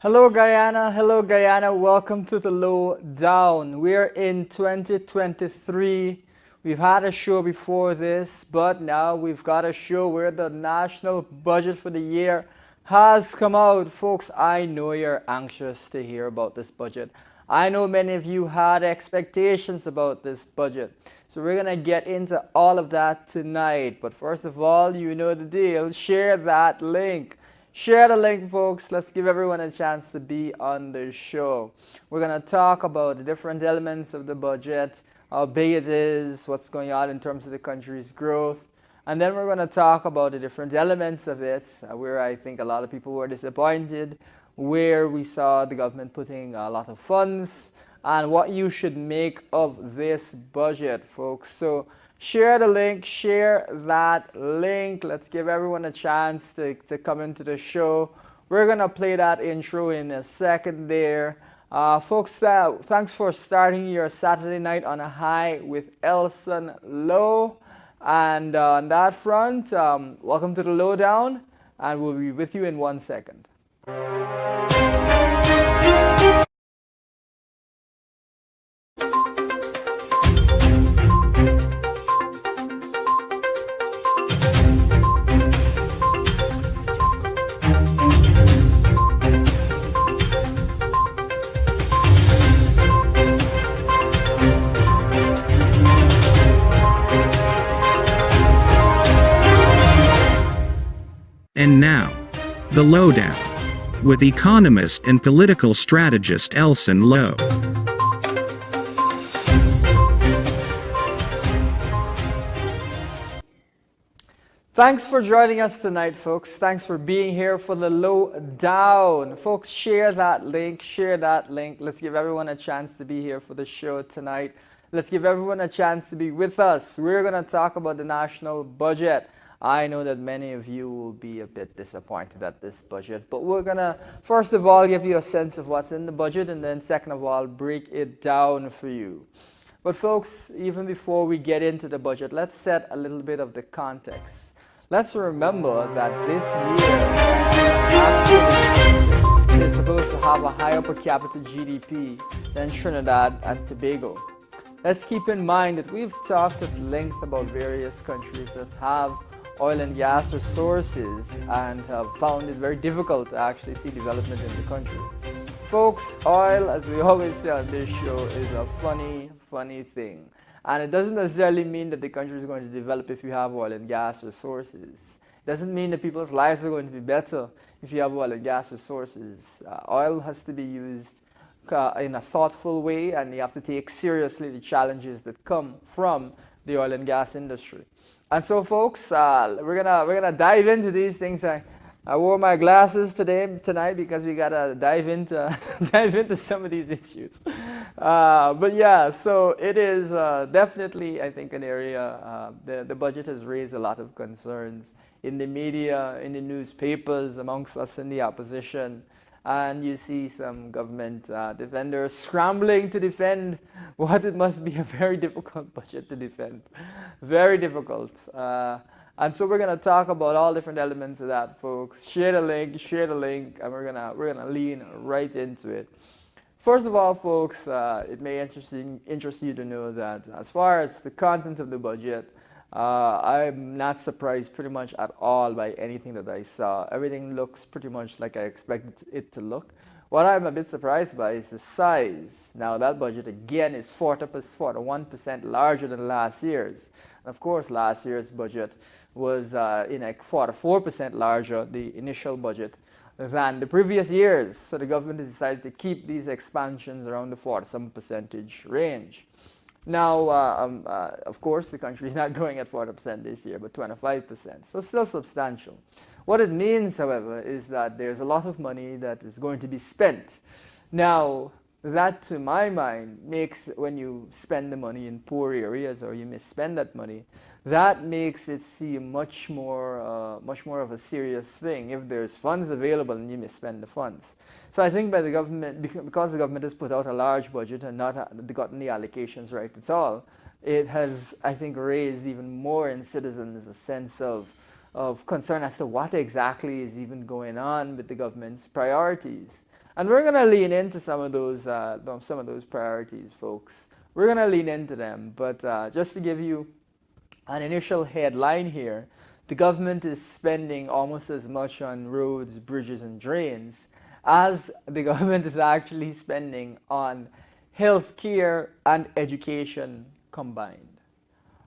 Hello Guyana, welcome to the Lowdown. We're in 2023. We've had a show before this, but now we've got a show where the national budget for the year has come out. Folks, I know you're anxious to hear about this budget. I know many of you had expectations about this budget. So we're going to get into all of that tonight. But first of all, you know the deal. Share that link. Share the link, folks. Let's give everyone a chance to be on the show. We're going to talk about the different elements of the budget, how big it is, what's going on in terms of the country's growth. And then we're going to talk about the different elements of it, where I think a lot of people were disappointed, where we saw the government putting a lot of funds, and what you should make of this budget, folks. So share the link, share that link. Let's give everyone a chance to come into the show. We're going to play that intro in a second there. Folks, thanks for starting your Saturday night on a high with Elson Low. And on that front, welcome to the Lowdown, and we'll be with you in 1 second. And now, the Lowdown, with economist and political strategist Elson Low. Thanks for joining us tonight, folks. Thanks for being here for the Lowdown. Folks, share that link, share that link. Let's give everyone a chance to be here for the show tonight. Let's give everyone a chance to be with us. We're going to talk about the national budget. I know that many of you will be a bit disappointed at this budget, but we're going to, first of all, give you a sense of what's in the budget, and then second of all, break it down for you. But folks, even before we get into the budget, let's set a little bit of the context. Let's remember that this year is supposed to have a higher per capita GDP than Trinidad and Tobago. Let's keep in mind that we've talked at length about various countries that have oil and gas resources and have found it very difficult to actually see development in the country. Folks, oil, as we always say on this show, is a funny thing. And it doesn't necessarily mean that the country is going to develop if you have oil and gas resources. It doesn't mean that people's lives are going to be better if you have oil and gas resources. Oil has to be used in a thoughtful way, and you have to take seriously the challenges that come from the oil and gas industry. And so, folks, we're gonna dive into these things. I wore my glasses tonight because we gotta dive into some of these issues. But yeah, so it is definitely, I think, an area. The budget has raised a lot of concerns in the media, in the newspapers, amongst us in the opposition. And you see some government defenders scrambling to defend what it must be a very difficult budget to defend. Very difficult. And so we're going to talk about all different elements of that, folks. Share the link, and we're gonna lean right into it. First of all, folks, it may interest you to know that as far as the content of the budget, I'm not surprised pretty much at all by anything that I saw. Everything looks pretty much like I expected it to look. What I'm a bit surprised by is the size. Now, that budget again is 41% larger than last year's. And of course, last year's budget was 44% larger, the initial budget, than the previous years. So the government has decided to keep these expansions around the 40-some percentage range. Now, of course, the country is not growing at 40% this year, but 25%, so still substantial. What it means, however, is that there's a lot of money that is going to be spent. Now, that, to my mind, makes, when you spend the money in poor areas or you misspend that money, that makes it seem much more of a serious thing if there's funds available and you misspend the funds. So I think by the government, because the government has put out a large budget and not gotten the allocations right at all, it has, I think, raised even more in citizens a sense of concern as to what exactly is even going on with the government's priorities. And we're going to lean into some of those priorities, folks. We're going to lean into them. But just to give you an initial headline here, the government is spending almost as much on roads, bridges, and drains as the government is actually spending on healthcare and education combined.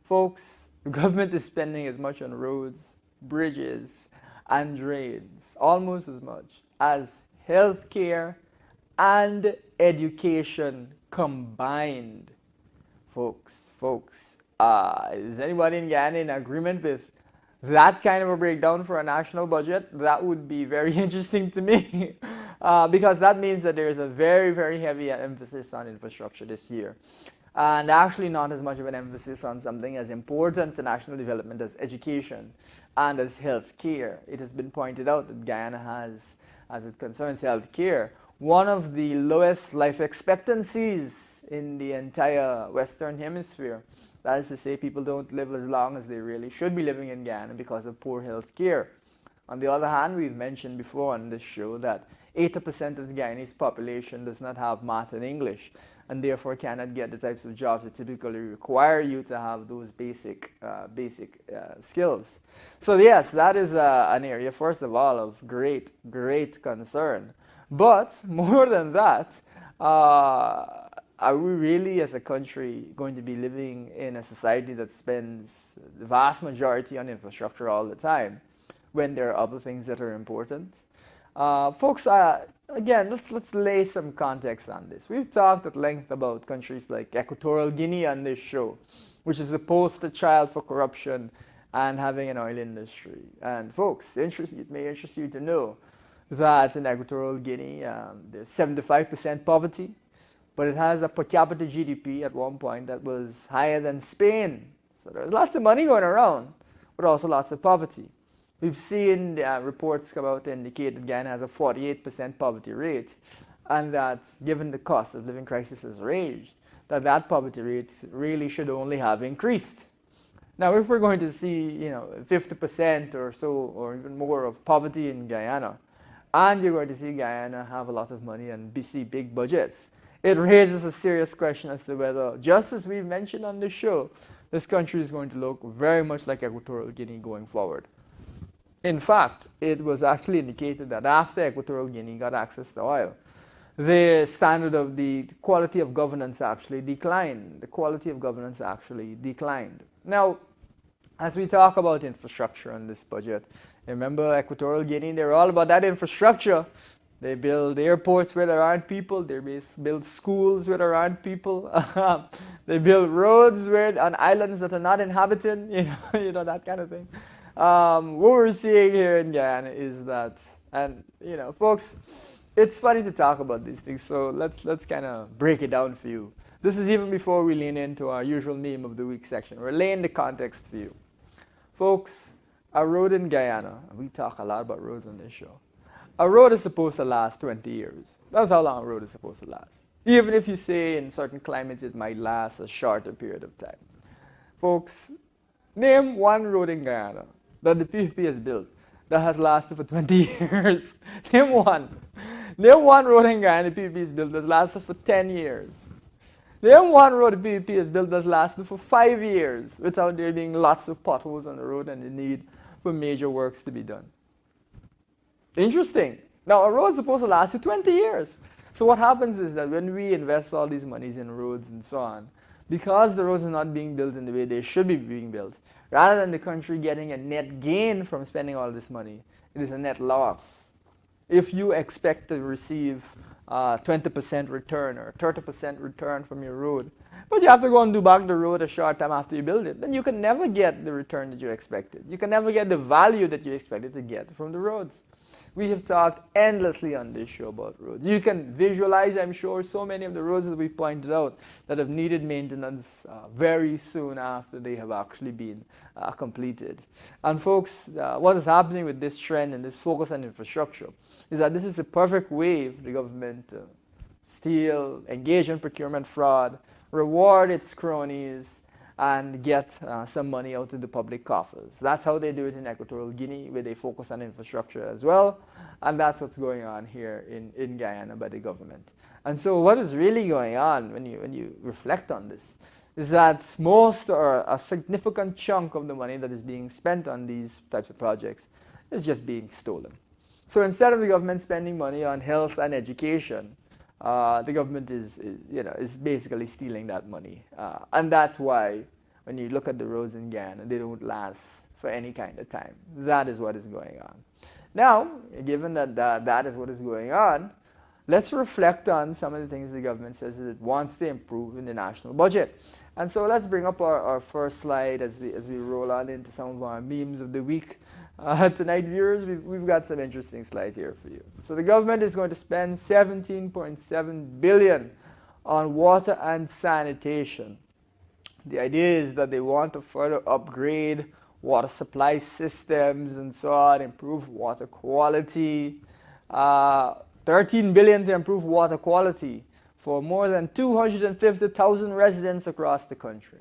Folks, the government is spending as much on roads, bridges, and drains, almost as much as healthcare and education combined. Folks, is anybody in Guyana in agreement with that kind of a breakdown for a national budget? That would be very interesting to me because that means that there's a very, very heavy emphasis on infrastructure this year. And actually not as much of an emphasis on something as important to national development as education and as health care. It has been pointed out that Guyana has, as it concerns health care, one of the lowest life expectancies in the entire Western Hemisphere. That is to say, people don't live as long as they really should be living in Guyana because of poor health care. On the other hand, we've mentioned before on this show that 80% of the Guyanese population does not have math and English, and therefore cannot get the types of jobs that typically require you to have those basic skills. So yes, that is an area, first of all, of great concern. But more than that, are we really as a country going to be living in a society that spends the vast majority on infrastructure all the time when there are other things that are important? Folks, again, let's lay some context on this. We've talked at length about countries like Equatorial Guinea on this show, which is the poster child for corruption and having an oil industry. And folks, it may interest you to know that in Equatorial Guinea, there's 75% poverty, but it has a per capita GDP at one point that was higher than Spain. So there's lots of money going around, but also lots of poverty. We've seen reports come out to indicate that Guyana has a 48% poverty rate, and that given the cost of living crisis has raged, that poverty rate really should only have increased. Now, if we're going to see, 50% or so, or even more of poverty in Guyana, and you're going to see Guyana have a lot of money and see big budgets, it raises a serious question as to whether, just as we've mentioned on this show, this country is going to look very much like Equatorial Guinea going forward. In fact, it was actually indicated that after Equatorial Guinea got access to oil, the standard of the quality of governance actually declined. The quality of governance actually declined. Now, as we talk about infrastructure in this budget, remember Equatorial Guinea, they're all about that infrastructure. They build airports where there aren't people. They build schools where there aren't people. They build roads on islands that are not inhabited, that kind of thing. What we're seeing here in Guyana is that, and folks, it's funny to talk about these things, so let's kind of break it down for you. This is even before we lean into our usual meme of the week section. We're laying the context for you. Folks, a road in Guyana, and we talk a lot about roads on this show, a road is supposed to last 20 years. That's how long a road is supposed to last. Even if you say in certain climates it might last a shorter period of time. Folks, name one road in Guyana that the PPP has built that has lasted for 20 years. Name one. Name one road in Guyana the PPP has built that's lasted for 10 years. Name one road the PPP has built that's lasted for 5 years without there being lots of potholes on the road and the need for major works to be done. Interesting. Now, a road is supposed to last you 20 years. So what happens is that when we invest all these monies in roads and so on, because the roads are not being built in the way they should be being built, rather than the country getting a net gain from spending all this money, it is a net loss. If you expect to receive 20% return or 30% return from your road, but you have to go and do back the road a short time after you build it, then you can never get the return that you expected. You can never get the value that you expected to get from the roads. We have talked endlessly on this show about roads. You can visualize, I'm sure, so many of the roads that we've pointed out that have needed maintenance very soon after they have actually been completed. And folks, what is happening with this trend and this focus on infrastructure is that this is the perfect way for the government to steal, engage in procurement fraud, reward its cronies, and get some money out of the public coffers. That's how they do it in Equatorial Guinea, where they focus on infrastructure as well. And that's what's going on here in Guyana by the government. And so what is really going on when you reflect on this is that most or a significant chunk of the money that is being spent on these types of projects is just being stolen. So instead of the government spending money on health and education, the government is basically stealing that money. And that's why when you look at the roads in Guyana, they don't last for any kind of time. That is what is going on. Now, given that that is what is going on, let's reflect on some of the things the government says that it wants to improve in the national budget. And so let's bring up our first slide as we roll on into some of our memes of the week. Tonight, viewers, we've got some interesting slides here for you. So the government is going to spend $17.7 billion on water and sanitation. The idea is that they want to further upgrade water supply systems and so on, improve water quality. $13 billion to improve water quality for more than 250,000 residents across the country.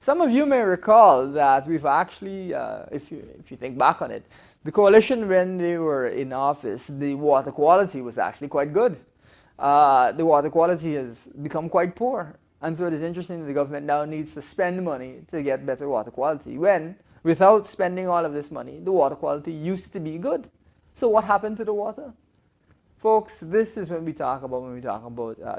Some of you may recall that we've actually, if you think back on it, the coalition when they were in office, the water quality was actually quite good. The water quality has become quite poor. And so it is interesting that the government now needs to spend money to get better water quality when, without spending all of this money, the water quality used to be good. So what happened to the water? Folks, this is when we talk about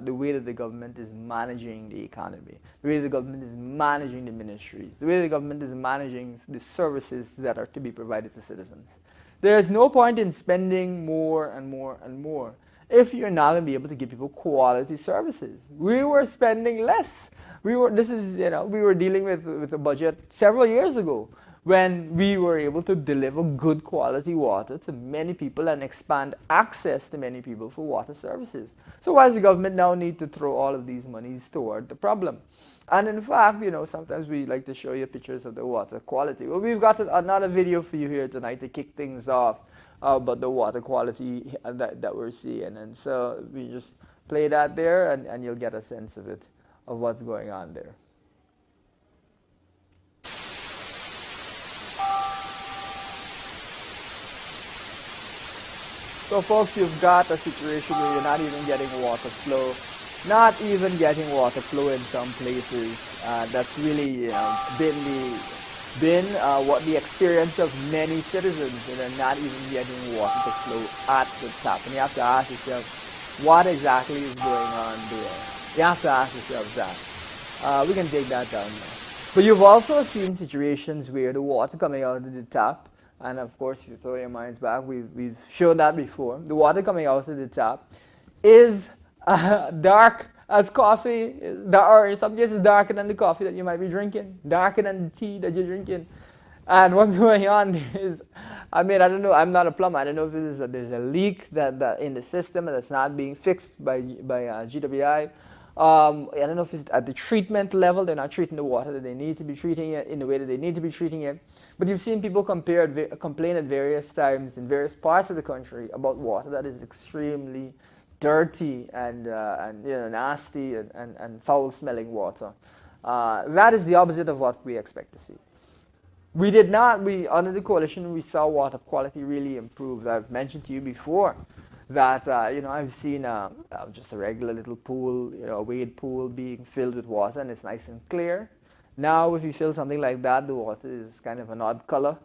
the way that the government is managing the economy, the way the government is managing the ministries, the way the government is managing the services that are to be provided to citizens. There is no point in spending more and more and more if you're not going to be able to give people quality services. We were spending less. We were dealing with a budget several years ago when we were able to deliver good quality water to many people and expand access to many people for water services. So why does the government now need to throw all of these monies toward the problem? And in fact, sometimes we like to show you pictures of the water quality. Well, we've got another video for you here tonight to kick things off about the water quality that we're seeing. And so we just play that there and you'll get a sense of it, of what's going on there. So folks, you've got a situation where you're not even getting water flow, in some places. That's really been what the experience of many citizens that are not even getting water to flow at the tap. And you have to ask yourself, what exactly is going on there? You have to ask yourself that. We can take that down now. But you've also seen situations where the water coming out of the tap, and of course, if you throw your minds back, we've shown that before. The water coming out of the tap is dark as coffee, or in some cases darker than the coffee that you might be drinking, darker than the tea that you're drinking. And what's going on is, I don't know, I'm not a plumber. I don't know if it is that there's a leak that in the system that's not being fixed by GWI. I don't know if it's at the treatment level. They're not treating the water that they need to be treating it in the way that they need to be treating it. But you've seen people complain at various times in various parts of the country about water that is extremely dirty and nasty and foul-smelling water. That is the opposite of what we expect to see. Under the coalition, we saw water quality really improve. I've mentioned to you before that I've seen just a regular little pool, a wade pool being filled with water, and it's nice and clear. Now, if you fill something like that, the water is kind of an odd color.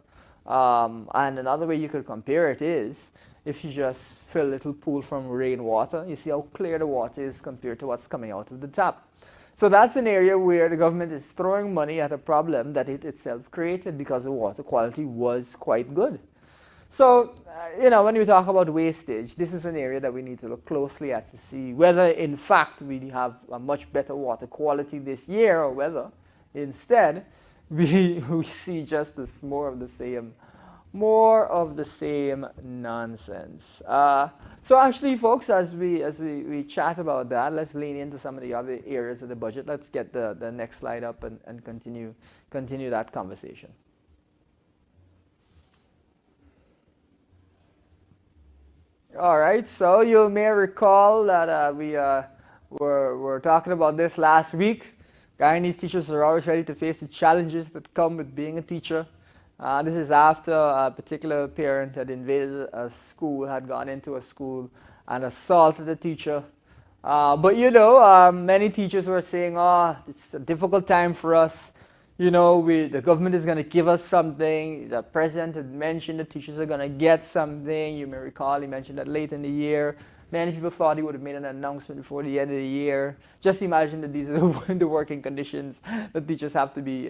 And another way you could compare it is if you just fill a little pool from rainwater, you see how clear the water is compared to what's coming out of the tap. So that's an area where the government is throwing money at a problem that it itself created because the water quality was quite good. So, when we talk about wastage, this is an area that we need to look closely at to see whether, in fact, we have a much better water quality this year or whether, instead, we see just this more of the same nonsense. So actually, folks, as we chat about that, let's lean into some of the other areas of the budget. Let's get the next slide up and continue that conversation. All right, so you may recall that we were talking about this last week. Guyanese teachers are always ready to face the challenges that come with being a teacher. This is after a particular parent had invaded a school, had gone into a school and assaulted a teacher. But you know, many teachers were saying, oh, it's a difficult time for us. You know, the government is going to give us something. The president had mentioned the teachers are going to get something. You may recall he mentioned that late in the year. Many people thought he would have made an announcement before the end of the year. Just imagine that these are the working conditions that teachers have to be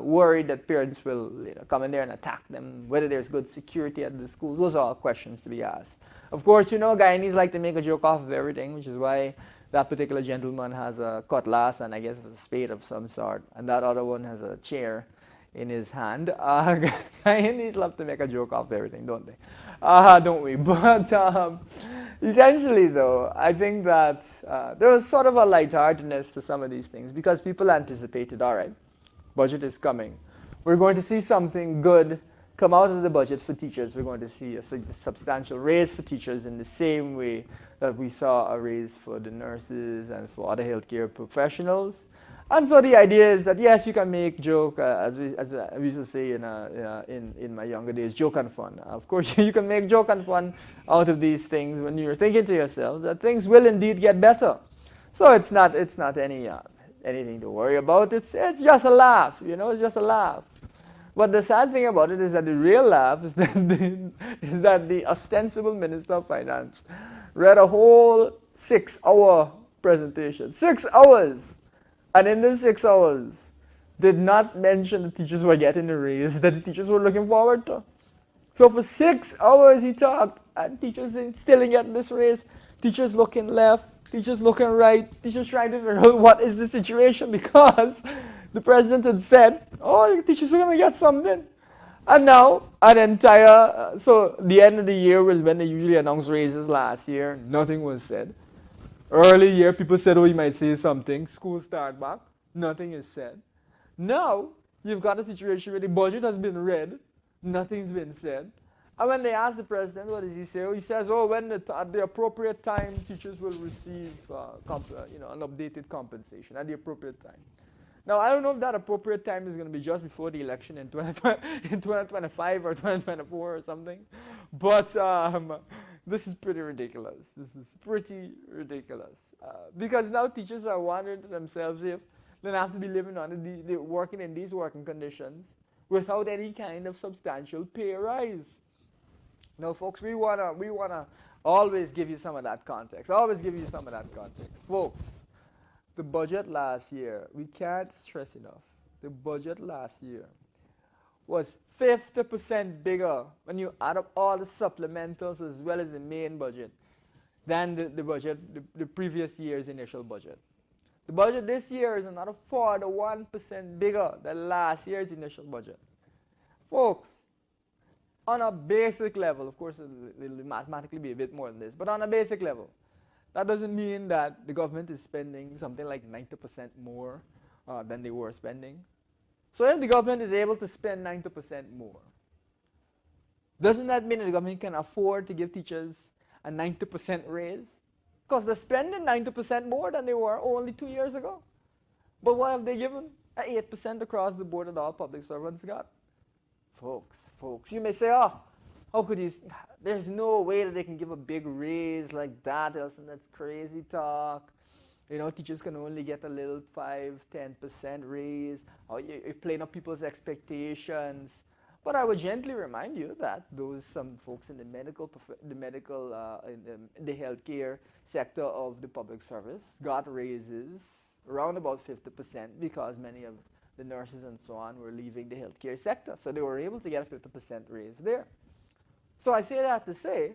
worried that parents will come in there and attack them, whether there's good security at the schools. Those are all questions to be asked. Of course, you know, Guyanese like to make a joke off of everything, which is why that particular gentleman has a cutlass and I guess a spade of some sort, and that other one has a chair in his hand. Guyanese love to make a joke off of everything, don't they? Don't we? But essentially, though, I think that there was sort of a lightheartedness to some of these things because people anticipated, all right, budget is coming. We're going to see something good come out of the budget for teachers. We're going to see a substantial raise for teachers in the same way that we saw a raise for the nurses and for other healthcare professionals. And so the idea is that, yes, you can make joke, as we used to say in my younger days, joke and fun. Of course, you can make joke and fun out of these things when you're thinking to yourself that things will indeed get better. So it's not anything to worry about. It's just a laugh, you know, it's just a laugh. But the sad thing about it is that the real laugh is that the ostensible Minister of Finance read a whole 6-hour presentation. 6 hours! And in the 6 hours, did not mention the teachers were getting the raise that the teachers were looking forward to. So for 6 hours he talked, and teachers still didn't get this raise. Teachers looking left, teachers looking right, teachers trying to figure out what is the situation because the president had said, oh, teachers are going to get something. And now, so the end of the year was when they usually announce raises last year. Nothing was said. Early year, people said, oh, you might say something. School start back. Nothing is said. Now, you've got a situation where the budget has been read. Nothing's been said. And when they ask the president, what does he say? Oh, he says, oh, when at the appropriate time, teachers will receive an updated compensation at the appropriate time. Now, I don't know if that appropriate time is going to be just before the election in 2025 or 2024 or something. But this is pretty ridiculous. This is pretty ridiculous. Because now teachers are wondering to themselves if they have to be living working in these working conditions without any kind of substantial pay rise. Now, folks, we wanna always give you some of that context. Always give you some of that context. Folks, the budget last year, we can't stress enough, the budget last year was 50% bigger when you add up all the supplementals as well as the main budget than the previous year's initial budget. The budget this year is another 41% bigger than last year's initial budget. Folks, on a basic level, of course it'll mathematically be a bit more than this, but on a basic level, that doesn't mean that the government is spending something like 90% more than they were spending. So if the government is able to spend 90% more, doesn't that mean that the government can afford to give teachers a 90% raise? Because they're spending 90% more than they were only 2 years ago. But what have they given? 8% across the board that all public servants got. Folks, you may say, oh, how could you? There's no way that they can give a big raise like that, Elson. That's crazy talk. You know, teachers can only get a little 5-10% raise. Or you're playing up people's expectations. But I would gently remind you that some folks in the in the healthcare sector of the public service got raises around about 50% because many of the nurses and so on were leaving the healthcare sector. So they were able to get a 50% raise there. So I say that to say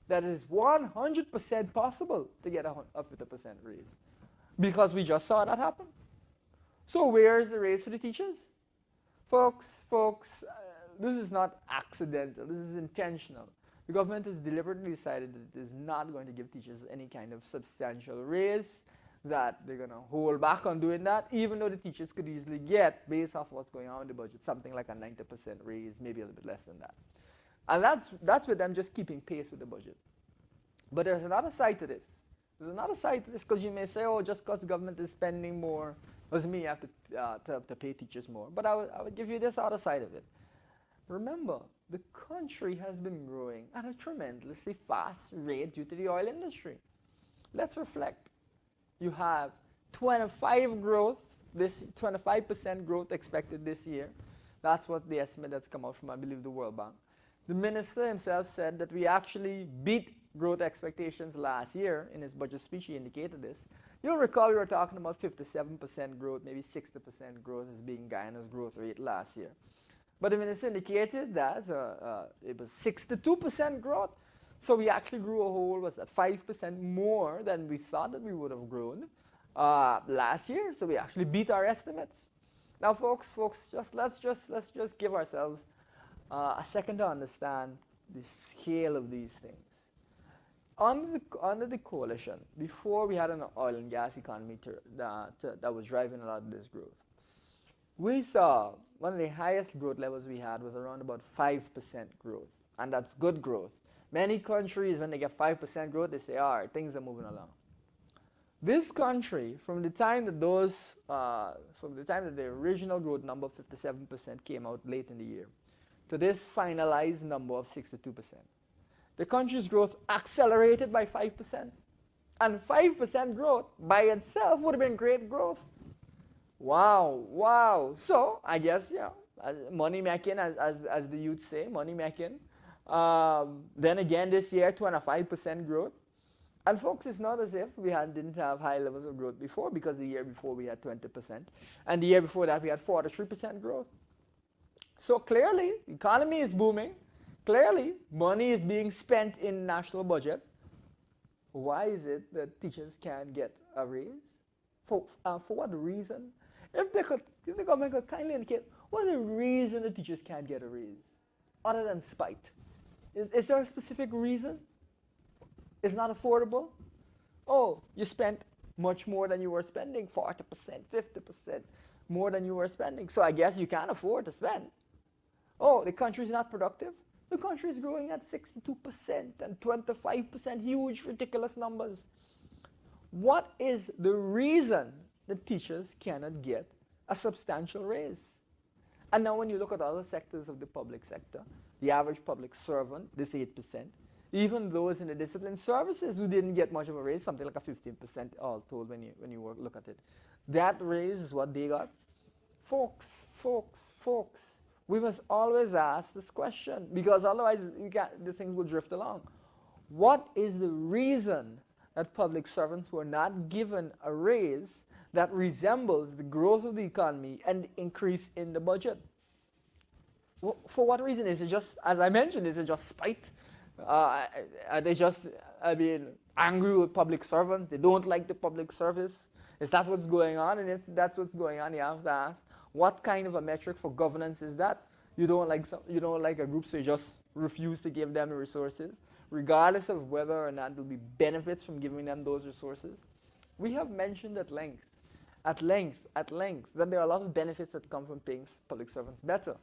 that it is 100% possible to get a 50% raise because we just saw that happen. So where is the raise for the teachers? Folks, this is not accidental. This is intentional. The government has deliberately decided that it is not going to give teachers any kind of substantial raise, that they're going to hold back on doing that, even though the teachers could easily get, based off what's going on in the budget, something like a 90% raise, maybe a little bit less than that. And that's with them just keeping pace with the budget. But there's another side to this. There's another side to this, because you may say, oh, just because the government is spending more doesn't mean you have to pay teachers more. But I would give you this other side of it. Remember, the country has been growing at a tremendously fast rate due to the oil industry. Let's reflect. You have 25% growth expected this year. That's what the estimate that's come out from, I believe, the World Bank. The minister himself said that we actually beat growth expectations last year. In his budget speech, he indicated this. You'll recall we were talking about 57% growth, maybe 60% growth as being Guyana's growth rate last year. But the minister indicated that it was 62% growth. So we actually grew a whole, was that 5% more than we thought that we would have grown last year. So we actually beat our estimates. Now, folks, let's just give ourselves a second to understand the scale of these things. Under the coalition, before we had an oil and gas economy that was driving a lot of this growth, we saw one of the highest growth levels we had was around about 5% growth, and that's good growth. Many countries, when they get 5% growth, they say, all right, things are moving along. This country, from the time that the original growth number of 57% came out late in the year, to this finalized number of 62%, the country's growth accelerated by 5%. And 5% growth by itself would have been great growth. Wow. So, I guess, money making, as the youth say, money making. Then again, this year, 25% growth. And folks, it's not as if we didn't have high levels of growth before, because the year before we had 20%. And the year before that, we had 43% growth. So clearly, the economy is booming. Clearly, money is being spent in the national budget. Why is it that teachers can't get a raise? For what reason? If the government could kindly indicate, what is the reason the teachers can't get a raise? Other than spite. Is there a specific reason? It's not affordable? Oh, you spent much more than you were spending, 40%, 50% more than you were spending. So I guess you can't afford to spend. Oh, the country's not productive? The country is growing at 62% and 25%, huge, ridiculous numbers. What is the reason that teachers cannot get a substantial raise? And now when you look at other sectors of the public sector, the average public servant, this 8%, even those in the discipline services who didn't get much of a raise, something like a 15% all told when you look at it. That raise is what they got. Folks, we must always ask this question, because otherwise the things will drift along. What is the reason that public servants were not given a raise that resembles the growth of the economy and increase in the budget? For what reason? Is it just, as I mentioned, is it just spite? Are they just, angry with public servants? They don't like the public service? Is that what's going on? And if that's what's going on, you have to ask, what kind of a metric for governance is that? You don't like a group, so you just refuse to give them the resources, regardless of whether or not there'll be benefits from giving them those resources. We have mentioned at length, that there are a lot of benefits that come from paying public servants better.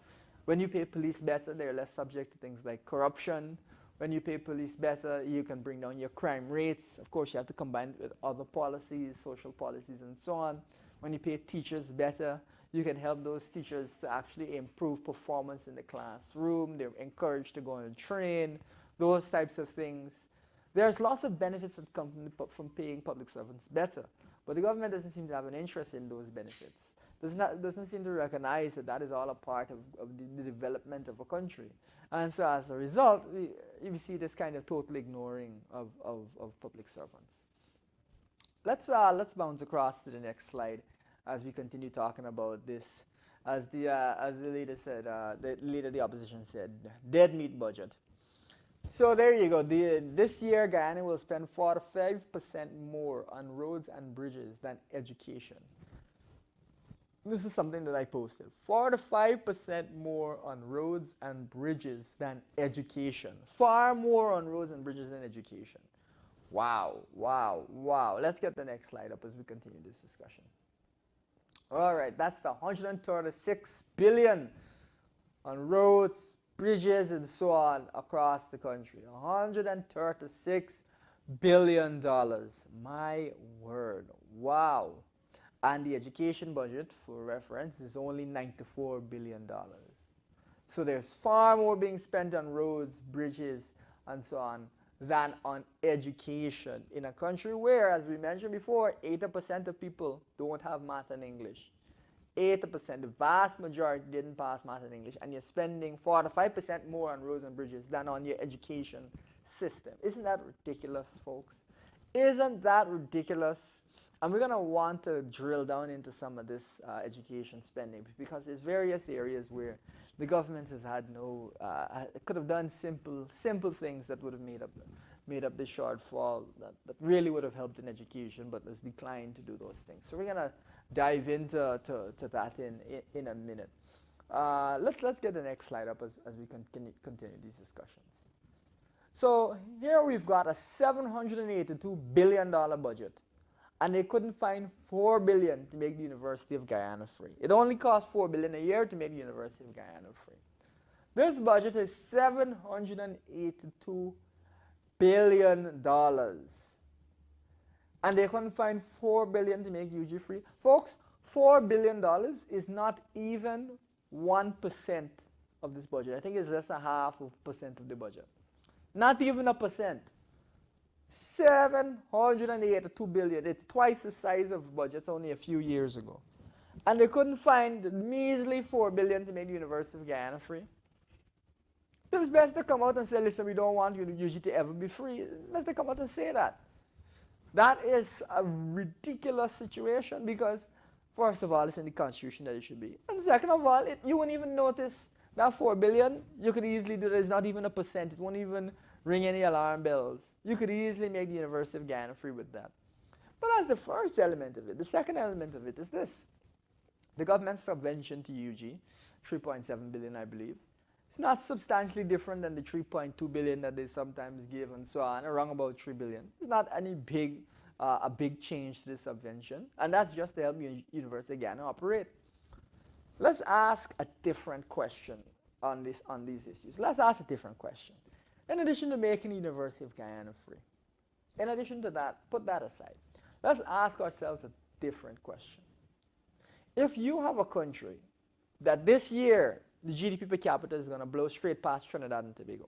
When you pay police better, they're less subject to things like corruption. When you pay police better, you can bring down your crime rates. Of course, you have to combine it with other policies, social policies, and so on. When you pay teachers better, you can help those teachers to actually improve performance in the classroom. They're encouraged to go and train, those types of things. There's lots of benefits that come from paying public servants better. But the government doesn't seem to have an interest in those benefits. Doesn't seem to recognize that that is all a part of the development of a country. And so as a result, we see this kind of total ignoring of public servants. Let's bounce across to the next slide as we continue talking about this. As the leader said, the leader of the opposition said, dead meat budget. So there you go. This year, Guyana will spend 45% more on roads and bridges than education. This is something that I posted. 45% more on roads and bridges than education. Far more on roads and bridges than education. Wow. Let's get the next slide up as we continue this discussion. All right, that's the 136 billion on roads, bridges, and so on across the country. 136 billion. My word. Wow. And the education budget, for reference, is only $94 billion. So there's far more being spent on roads, bridges, and so on than on education in a country where, as we mentioned before, 80% of people don't have math and English. 80%, the vast majority didn't pass math and English, and you're spending 45% more on roads and bridges than on your education system. Isn't that ridiculous, folks? Isn't that ridiculous? And we're going to want to drill down into some of this education spending, because there's various areas where the government has had no, could have done simple things that would have made up the shortfall that really would have helped in education, but has declined to do those things. So we're going to dive into that in a minute. Let's get the next slide up as we continue these discussions. So here we've got a $782 billion budget, and they couldn't find $4 billion to make the University of Guyana free. It only costs $4 billion a year to make the University of Guyana free. This budget is $782 billion. And they couldn't find $4 billion to make UG free. Folks, $4 billion is not even 1% of this budget. I think it's less than 0.5% of the budget. Not even a percent. $782 billion. It's twice the size of budgets only a few years ago. And they couldn't find the measly $4 billion to make the University of Guyana free. It was best to come out and say, listen, we don't want UG to ever be free. It's best to come out and say that. That is a ridiculous situation because, first of all, it's in the Constitution that it should be. And second of all, you won't even notice that $4 billion. You could easily do that. It's not even a percent. It won't even ring any alarm bells. You could easily make the University of Guyana free with that. But that's the first element of it. The second element of it is this. The government's subvention to UG, $3.7 billion, I believe. It's not substantially different than the $3.2 billion that they sometimes give and so on, around about $3 billion. It's not any a big change to the subvention, and that's just to help University of Guyana operate. Let's ask a different question on these issues. Let's ask a different question. In addition to making the University of Guyana free, in addition to that, put that aside. Let's ask ourselves a different question. If you have a country that this year the GDP per capita is going to blow straight past Trinidad and Tobago,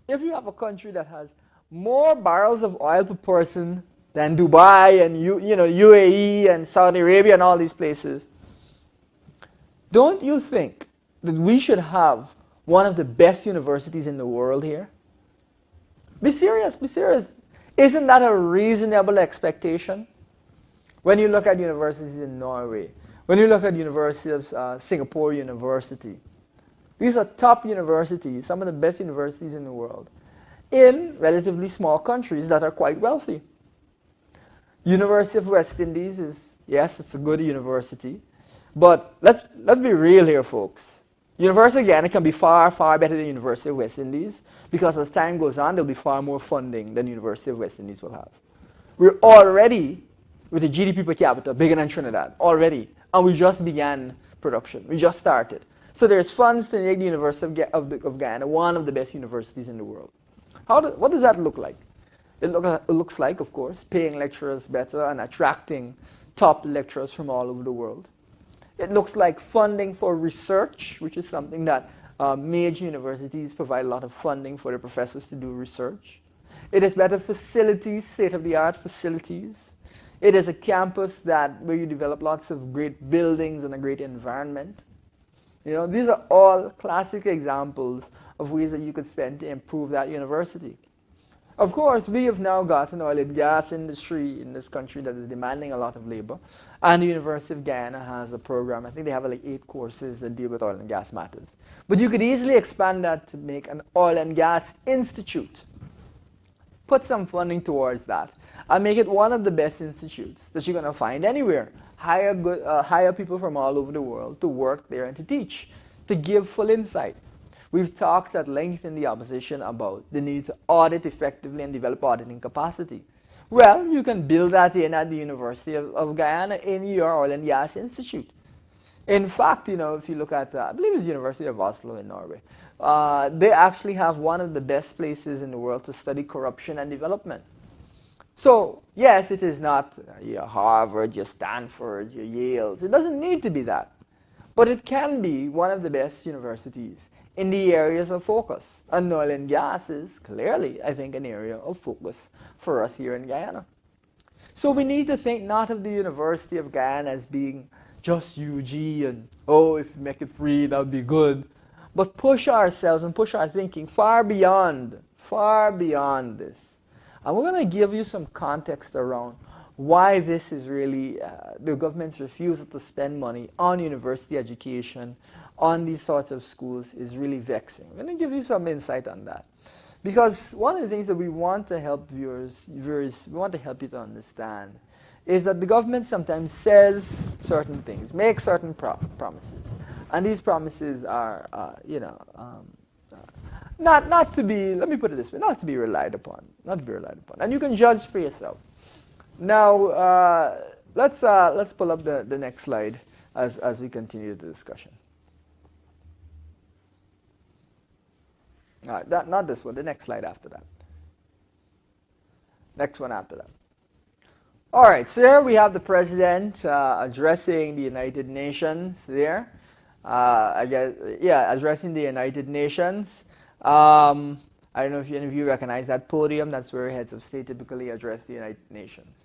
if you have a country that has more barrels of oil per person than Dubai and UAE and Saudi Arabia and all these places, don't you think that we should have one of the best universities in the world here? Be serious, be serious. Isn't that a reasonable expectation? When you look at universities in Norway, when you look at the University of Singapore University, these are top universities, some of the best universities in the world, in relatively small countries that are quite wealthy. University of West Indies is, yes, it's a good university, but let's be real here, folks. University of Guyana can be far, far better than University of West Indies because as time goes on, there'll be far more funding than University of West Indies will have. We're already, with a GDP per capita, bigger than Trinidad, already. And we just began production. We just started. So there's funds to make the University of Guyana one of the best universities in the world. What does that look like? It looks like, of course, paying lecturers better and attracting top lecturers from all over the world. It looks like funding for research, which is something that major universities provide a lot of funding for their professors to do research. It is better facilities, state-of-the-art facilities. It is a campus where you develop lots of great buildings and a great environment. These are all classic examples of ways that you could spend to improve that university. Of course, we have now got an oil and gas industry in this country that is demanding a lot of labor. And the University of Guyana has a program. I think they have like 8 courses that deal with oil and gas matters. But you could easily expand that to make an oil and gas institute. Put some funding towards that and make it one of the best institutes that you're going to find anywhere. Hire people from all over the world to work there and to teach, to give full insight. We've talked at length in the opposition about the need to audit effectively and develop auditing capacity. Well, you can build that in at the University of Guyana in your oil and gas institute. In fact, if you look at, I believe it's the University of Oslo in Norway, they actually have one of the best places in the world to study corruption and development. So, yes, it is not your Harvard, your Stanford, your Yales. It doesn't need to be that. But it can be one of the best universities in the areas of focus. And oil and gas is clearly, I think, an area of focus for us here in Guyana. So we need to think not of the University of Guyana as being just UG and, oh, if we make it free, that would be good. But push ourselves and push our thinking far beyond this. And we're going to give you some context around why this is really the government's refusal to spend money on university education, on these sorts of schools, is really vexing. I'm going to give you some insight on that. Because one of the things that we want to help viewers, we want to help you to understand, is that the government sometimes says certain things, makes certain promises. And these promises are, not to be, let me put it this way, not to be relied upon. Not to be relied upon. And you can judge for yourself. Now, let's pull up the next slide as we continue the discussion. All right, not this one, the next slide after that. Next one after that. All right, so here we have the president addressing the United Nations there. Addressing the United Nations. I don't know if any of you recognize that podium. That's where heads of state typically address the United Nations.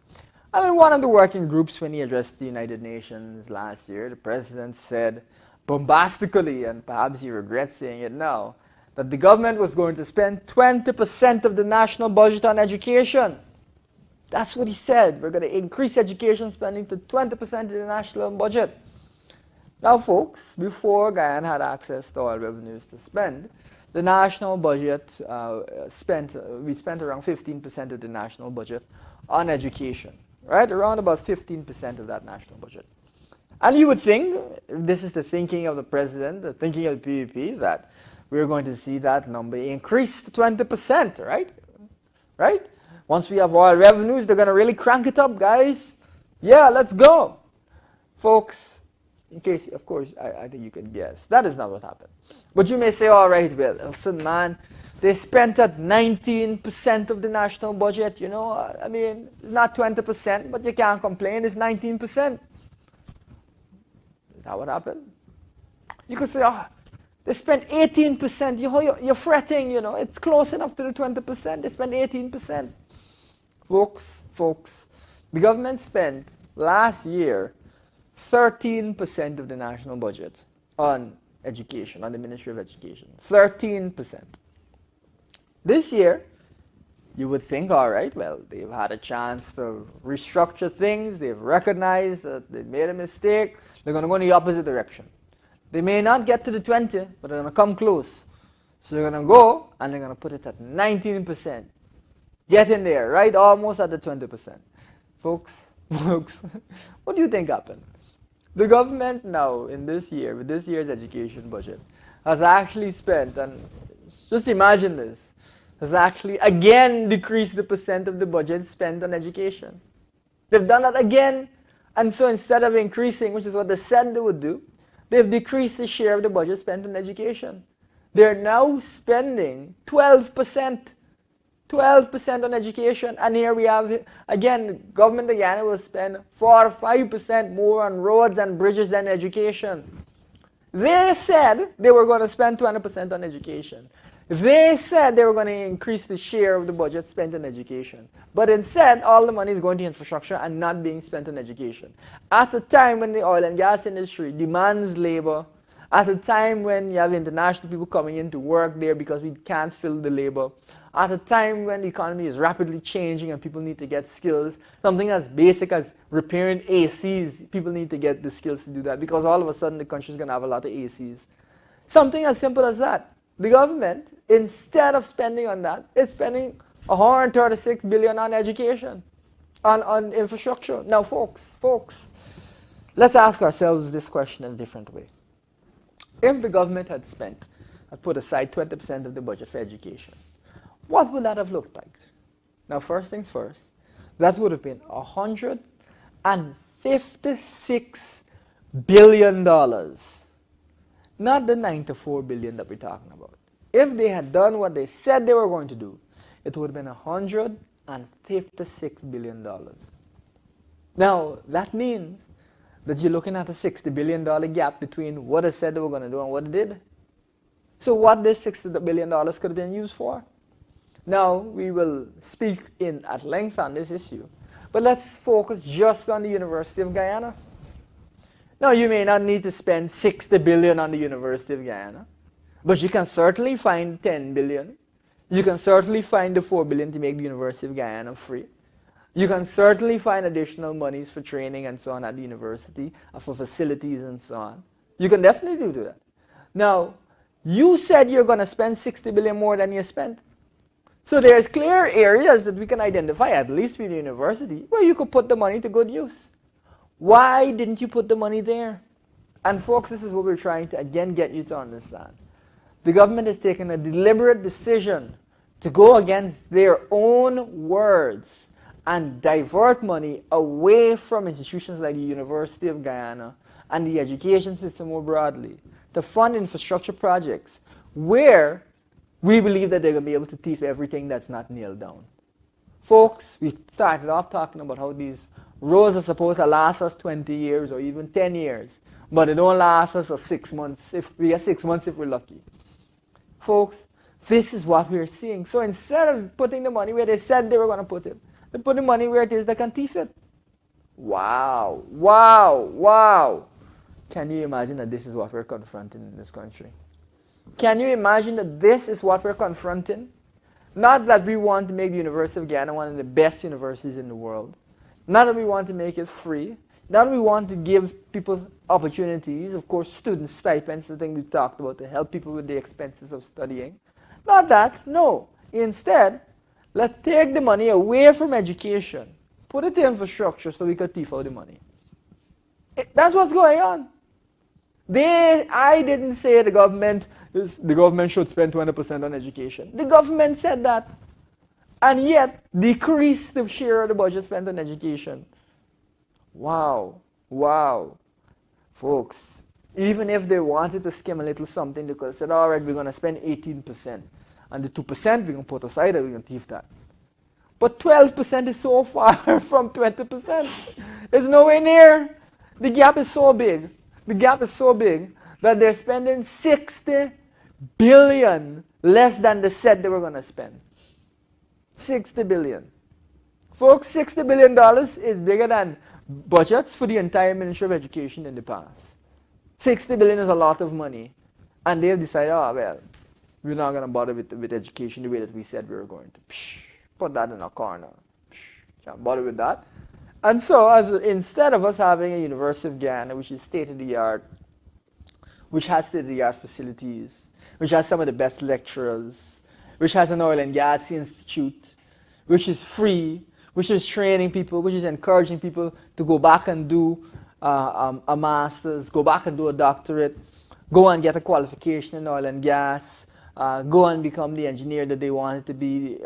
And in one of the working groups, when he addressed the United Nations last year, the president said bombastically, and perhaps he regrets saying it now, that the government was going to spend 20% of the national budget on education. That's what he said. We're going to increase education spending to 20% of the national budget. Now, folks, before Guyana had access to oil revenues to spend, the national budget we spent around 15% of the national budget on education, right? Around about 15% of that national budget. And you would think, this is the thinking of the president, the thinking of the PPP, that we're going to see that number increase to 20%, right? Right? Once we have oil revenues, they're going to really crank it up, guys. Yeah, let's go. Folks, in case, of course, I think you can guess. That is not what happened. But you may say, all right, well, Elson, man, they spent at 19% of the national budget, you know. I mean, it's not 20%, but you can't complain. It's 19%. Is that what happened? You could say, oh, they spent 18%. You're fretting, you know. It's close enough to the 20%. They spent 18%. Folks, the government spent last year 13% of the national budget on education, on the Ministry of Education. 13%. This year, you would think, all right, well, they've had a chance to restructure things. They've recognized that they made a mistake. They're going to go in the opposite direction. They may not get to the 20, but they're going to come close. So they're going to go, and they're going to put it at 19%. Get in there, right? Almost at the 20%. Folks, what do you think happened? The government now, in this year, with this year's education budget, has actually spent, and just imagine this, has actually again decreased the percent of the budget spent on education. They've done that again, and so instead of increasing, which is what they said they would do, they've decreased the share of the budget spent on education. They're now spending 12% on education, and here we have, again, government again will spend 4 or 5% more on roads and bridges than education. They said they were going to spend 20% on education. They said they were going to increase the share of the budget spent on education. But instead, all the money is going to infrastructure and not being spent on education. At a time when the oil and gas industry demands labor, at a time when you have international people coming in to work there because we can't fill the labor, at a time when the economy is rapidly changing and people need to get skills, something as basic as repairing ACs, people need to get the skills to do that because all of a sudden the country is going to have a lot of ACs. Something as simple as that. The government, instead of spending on that, is spending $136 billion on education, on infrastructure. Now, folks, let's ask ourselves this question in a different way. If the government had put aside 20% of the budget for education, what would that have looked like? Now, first things first, that would have been $156 billion. Not the $94 billion that we're talking about. If they had done what they said they were going to do, it would have been $156 $156 billion. Now, that means that you're looking at a $60 billion gap between what it said they were going to do and what it did. So what this $60 billion could have been used for? Now, we will speak at length on this issue. But let's focus just on the University of Guyana. Now, you may not need to spend $60 billion on the University of Guyana, but you can certainly find $10 billion. You can certainly find the $4 billion to make the University of Guyana free. You can certainly find additional monies for training and so on at the university, for facilities and so on. You can definitely do that. Now, you said you're going to spend $60 billion more than you spent. So there's clear areas that we can identify, at least with the university, where you could put the money to good use. Why didn't you put the money there? And folks, this is what we're trying to again get you to understand. The government has taken a deliberate decision to go against their own words and divert money away from institutions like the University of Guyana and the education system more broadly to fund infrastructure projects where we believe that they're going to be able to thief everything that's not nailed down. Folks, we started off talking about how these roads are supposed to last us 20 years or even 10 years, but they don't last us for 6 months. If we get 6 months if we're lucky. Folks, this is what we're seeing. So instead of putting the money where they said they were going to put it, they put the money where it is they can thief it. Wow, wow, wow. Can you imagine that this is what we're confronting in this country? Can you imagine that this is what we're confronting? Not that we want to make the University of Guyana one of the best universities in the world. Not that we want to make it free. Not that we want to give people opportunities, of course, student stipends, the thing we talked about, to help people with the expenses of studying. Not that, no. Instead, let's take the money away from education, put it to infrastructure so we can thief out the money. That's what's going on. I didn't say the government should spend 20% on education. The government said that, and yet decreased the share of the budget spent on education. Wow, wow. Folks, even if they wanted to skim a little something, they could have said, all right, we're going to spend 18%. And the 2% we're going to put aside and we're going to thief that. But 12% is so far from 20%. It's nowhere near. The gap is so big. The gap is so big that they're spending $60 billion less than they said they were going to spend. $60 billion. Folks, $60 billion is bigger than budgets for the entire Ministry of Education in the past. $60 billion is a lot of money. And they've decided, oh, well, we're not going to bother with education the way that we said we were going to. Put that in a corner. Can't bother with that. And so, instead of us having a University of Guyana, which is state-of-the-art, which has state-of-the-art facilities, which has some of the best lecturers, which has an oil and gas institute, which is free, which is training people, which is encouraging people to go back and do a master's, go back and do a doctorate, go and get a qualification in oil and gas, go and become the engineer that they wanted to be,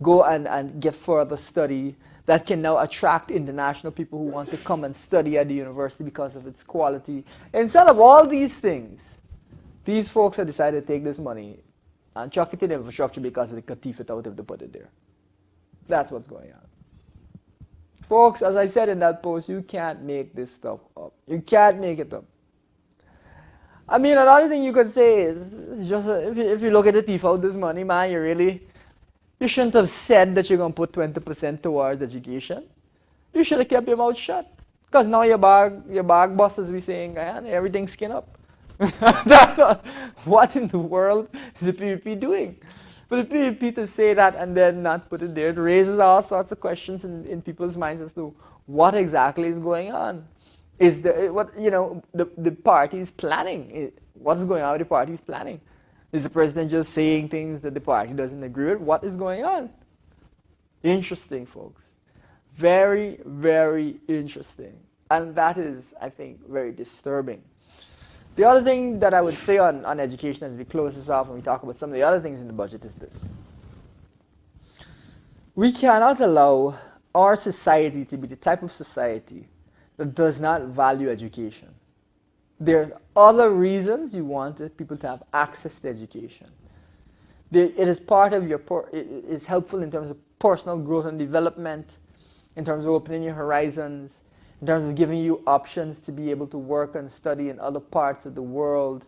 go and get further study, that can now attract international people who want to come and study at the university because of its quality. Instead of all these things, these folks have decided to take this money and chuck it in infrastructure because they could thief it out if they put it there. That's what's going on. Folks, as I said in that post, you can't make this stuff up. You can't make it up. I mean, another thing you could say is just if you look at the thief out this money, man, you shouldn't have said that you're going to put 20% towards education. You should have kept your mouth shut. Because now your bag boss, as we say in Guyana, everything's skin up. What in the world is the PPP doing? For the PPP to say that and then not put it there, it raises all sorts of questions in people's minds as to what exactly is going on. Is the party's planning? What's going on with the party's planning? Is the president just saying things that the party doesn't agree with? What is going on? Interesting, folks. Very, very interesting. And that is, I think, very disturbing. The other thing that I would say on education as we close this off and we talk about some of the other things in the budget is this. We cannot allow our society to be the type of society that does not value education. There are other reasons you want people to have access to education. It is part of it is helpful in terms of personal growth and development, in terms of opening your horizons, in terms of giving you options to be able to work and study in other parts of the world.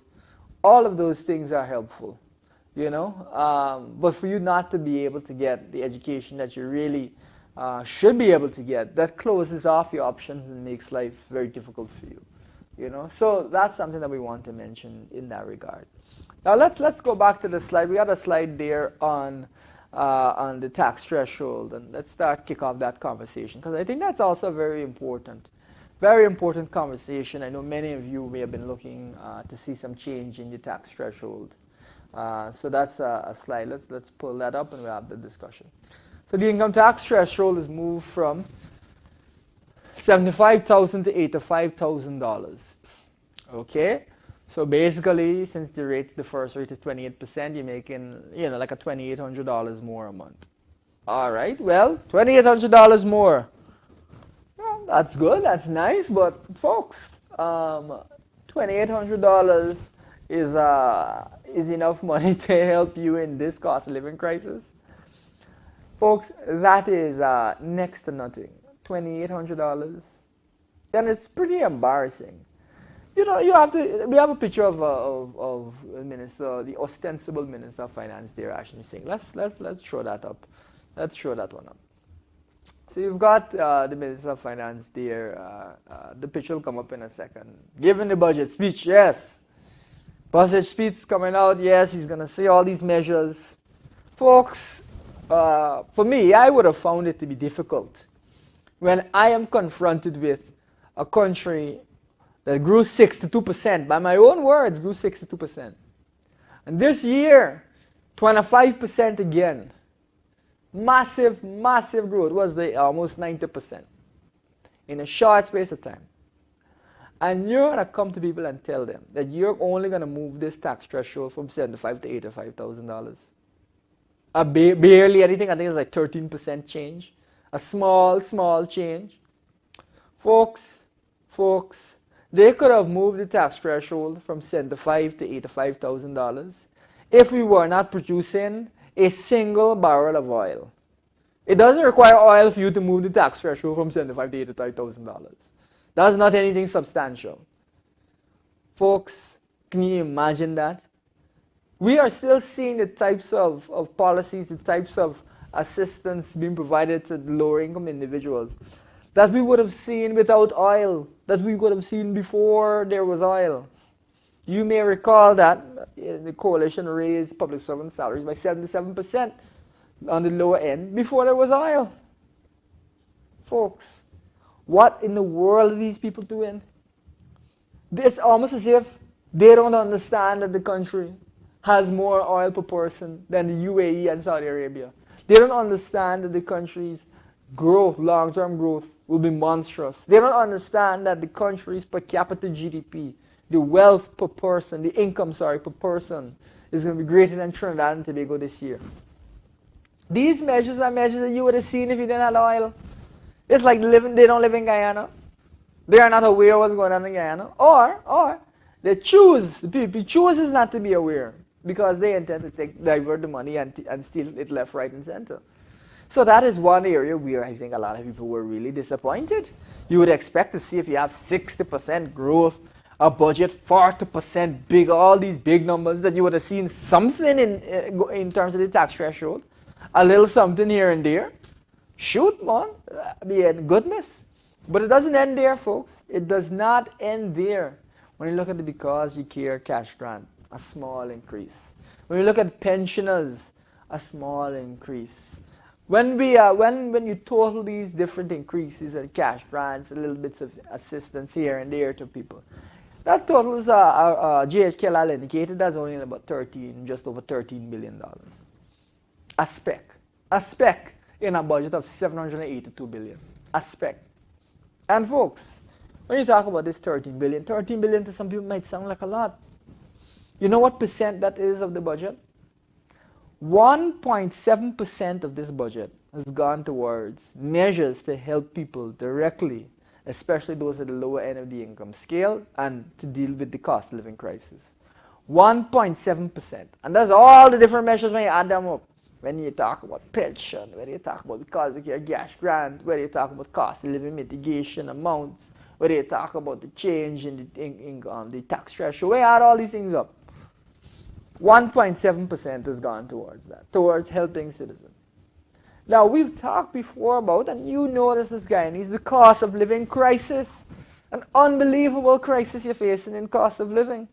All of those things are helpful, you know. But for you not to be able to get the education that you really should be able to get, that closes off your options and makes life very difficult for you, you know. So that's something that we want to mention in that regard. Now let's go back to the slide. We got a slide there on the tax threshold, and let's kick off that conversation, because I think that's also very important conversation. I know many of you may have been looking to see some change in the tax threshold. So that's a slide. Let's pull that up and we'll have the discussion. So the income tax threshold is moved from $75,000 to $85,000. Okay. So basically, since the first rate is 28%, you're making, you know, like a $2,800 more a month. All right, well, $2,800 more. Yeah, that's good, that's nice, but folks, $2,800 is enough money to help you in this cost of living crisis. Folks, that is next to nothing. $2,800. And it's pretty embarrassing. You know, we have a picture of minister, the ostensible Minister of Finance there, actually saying, let's show that up. Let's show that one up. So you've got the Minister of Finance there. The picture will come up in a second. Giving the budget speech, yes. Budget speech coming out, yes. He's going to say all these measures. Folks, for me, I would have found it to be difficult when I am confronted with a country that grew 62%, by my own words, grew 62%. And this year, 25% again. Massive, massive growth. Was almost 90% in a short space of time. And you're going to come to people and tell them that you're only going to move this tax threshold from $75,000 to $85,000. Barely anything. I think it's like 13% change. A small, small change. Folks, they could have moved the tax threshold from $75,000 to $85,000 if we were not producing a single barrel of oil. It doesn't require oil for you to move the tax threshold from $75,000 to $85,000. That's not anything substantial. Folks, can you imagine that? We are still seeing the types of policies, the types of assistance being provided to lower income individuals that we would have seen without oil, that we would have seen before there was oil. You may recall that the coalition raised public servant salaries by 77% on the lower end before there was oil. Folks, what in the world are these people doing? It's almost as if they don't understand that the country has more oil per person than the UAE and Saudi Arabia. They don't understand that the country's growth, long-term growth, will be monstrous. They don't understand that the country's per capita GDP, the wealth per person, the income, per person, is going to be greater than Trinidad and Tobago this year. These measures are measures that you would have seen if you didn't have oil. It's like they don't live in Guyana. They are not aware of what's going on in Guyana. Or the people chooses not to be aware because they intend to divert the money and steal it left, right, and center. So that is one area where I think a lot of people were really disappointed. You would expect to see, if you have 60% growth, a budget 40% big, all these big numbers, that you would have seen something in terms of the tax threshold, a little something here and there. Shoot, man, goodness. But it doesn't end there, folks. It does not end there. When you look at the Because You Care cash grant, a small increase. When you look at pensioners, a small increase. When you total these different increases and cash grants, a little bits of assistance here and there to people, that totals GH Kellogg indicated that's only about just over $13 billion. A speck in a budget of $782 billion. A speck. And folks, when you talk about this $13 billion to some people might sound like a lot. You know what percent that is of the budget? 1.7% of this budget has gone towards measures to help people directly, especially those at the lower end of the income scale, and to deal with the cost of living crisis. 1.7%. And that's all the different measures when you add them up. when you talk about pension, when you talk about because with your gas grant, when you talk about cost of living mitigation amounts, when you talk about the change in the tax threshold, we add all these things up. 1.7% has gone towards that, towards helping citizens. Now, we've talked before about, and you know this is Guyanese, the cost of living crisis. An unbelievable crisis you're facing in cost of living.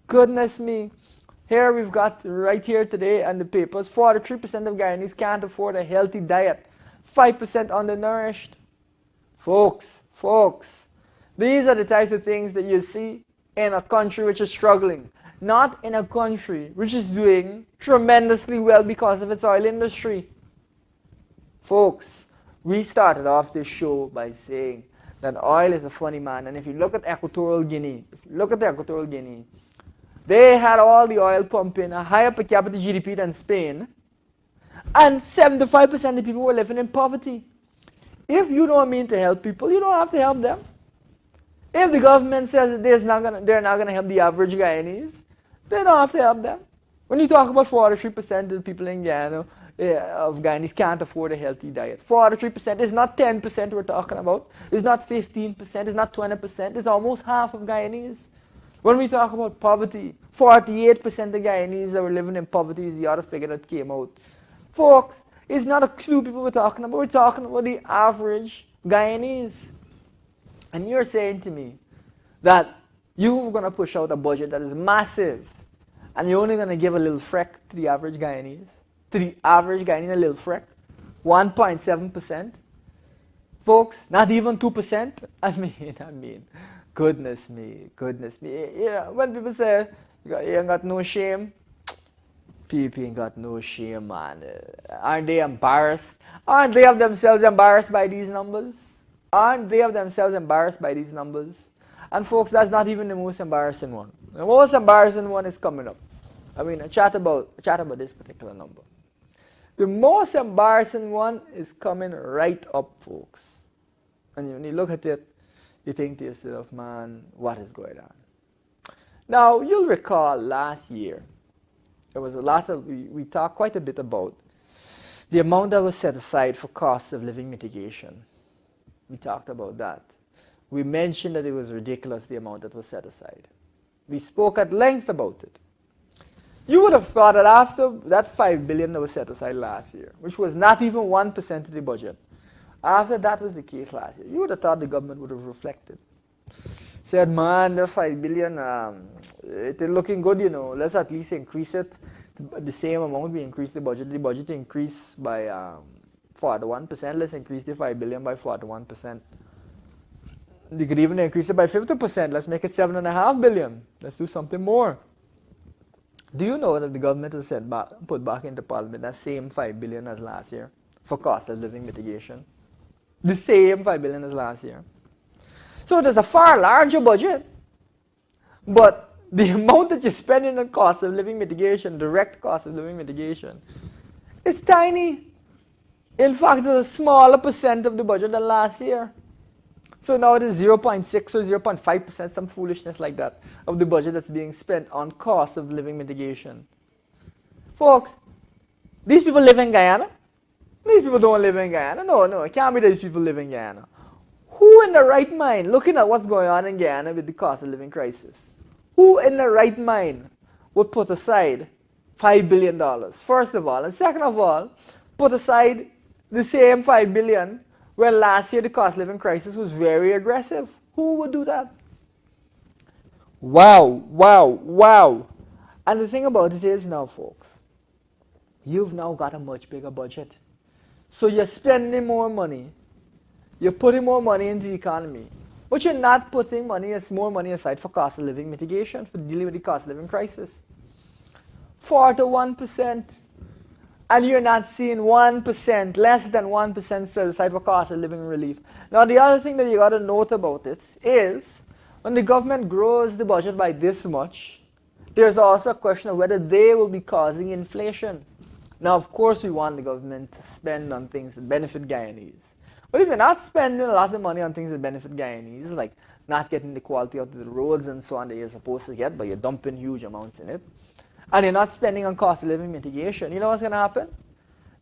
Goodness me. Here we've got right here today on the papers, 43% of Guyanese can't afford a healthy diet. 5% undernourished. Folks, these are the types of things that you see in a country which is struggling. Not in a country which is doing tremendously well because of its oil industry. Folks, we started off this show by saying that oil is a funny man. And if you look at Equatorial Guinea, they had all the oil pumping, a higher per capita GDP than Spain, and 75% of the people were living in poverty. If you don't mean to help people, you don't have to help them. If the government says that they're not going to help the average Guyanese, they don't have to help them. When you talk about 43% of the people in Guyana, of Guyanese can't afford a healthy diet. 43% is not 10% we're talking about. It's not 15%. It's not 20%. It's almost half of Guyanese. When we talk about poverty, 48% of Guyanese that were living in poverty is the other figure that came out. Folks, it's not a few people we're talking about. We're talking about the average Guyanese. And you're saying to me that you're going to push out a budget that is massive and you're only going to give a little freck to the average Guyanese? To the average Guyanese, a little freck? 1.7%? Folks, not even 2%? I mean, goodness me. Yeah, when people say, you ain't got no shame, people ain't got no shame, man. Aren't they embarrassed? Aren't they of themselves embarrassed by these numbers? And folks, that's not even the most embarrassing one. The most embarrassing one is coming up. I mean, chat about this particular number. The most embarrassing one is coming right up, folks. And when you look at it, you think to yourself, man, what is going on? Now, you'll recall last year, there was we talked quite a bit about the amount that was set aside for cost of living mitigation. We talked about that. We mentioned that it was ridiculous, the amount that was set aside. We spoke at length about it. You would have thought that after that $5 billion that was set aside last year, which was not even 1% of the budget, after that was the case last year, you would have thought the government would have reflected. Said, man, the $5 billion, it's looking good, you know. Let's at least increase it to the same amount we increased the budget. The budget increased by 41%. Let's increase the $5 billion by 41%. You could even increase it by 50%. Let's make it $7.5 billion. Let's do something more. Do you know that the government has put back into Parliament that same $5 billion as last year for cost of living mitigation? The same $5 billion as last year. So there's a far larger budget, but the amount that you're spending on cost of living mitigation, direct cost of living mitigation, is tiny. In fact, it's a smaller percent of the budget than last year. So now it is 0.6 or 0.5%, some foolishness like that, of the budget that's being spent on cost of living mitigation. Folks, these people live in Guyana? These people don't live in Guyana. No, it can't be that these people live in Guyana. Who in the right mind, looking at what's going on in Guyana with the cost of living crisis, who in the right mind would put aside $5 billion, first of all, and second of all, put aside the same $5 billion when last year the cost of living crisis was very aggressive? Who would do that? Wow. And the thing about it is now, folks, you've now got a much bigger budget. So you're spending more money. You're putting more money into the economy. But you're not putting more money aside for cost of living mitigation, for dealing with the cost of living crisis. 41%. And you're not seeing 1%, less than 1% set aside for cost of living relief. Now, the other thing that you got to note about it is, when the government grows the budget by this much, there's also a question of whether they will be causing inflation. Now, of course, we want the government to spend on things that benefit Guyanese. But if you're not spending a lot of money on things that benefit Guyanese, like not getting the quality out of the roads and so on that you're supposed to get, but you're dumping huge amounts in it, and they're not spending on cost of living mitigation, you know what's going to happen?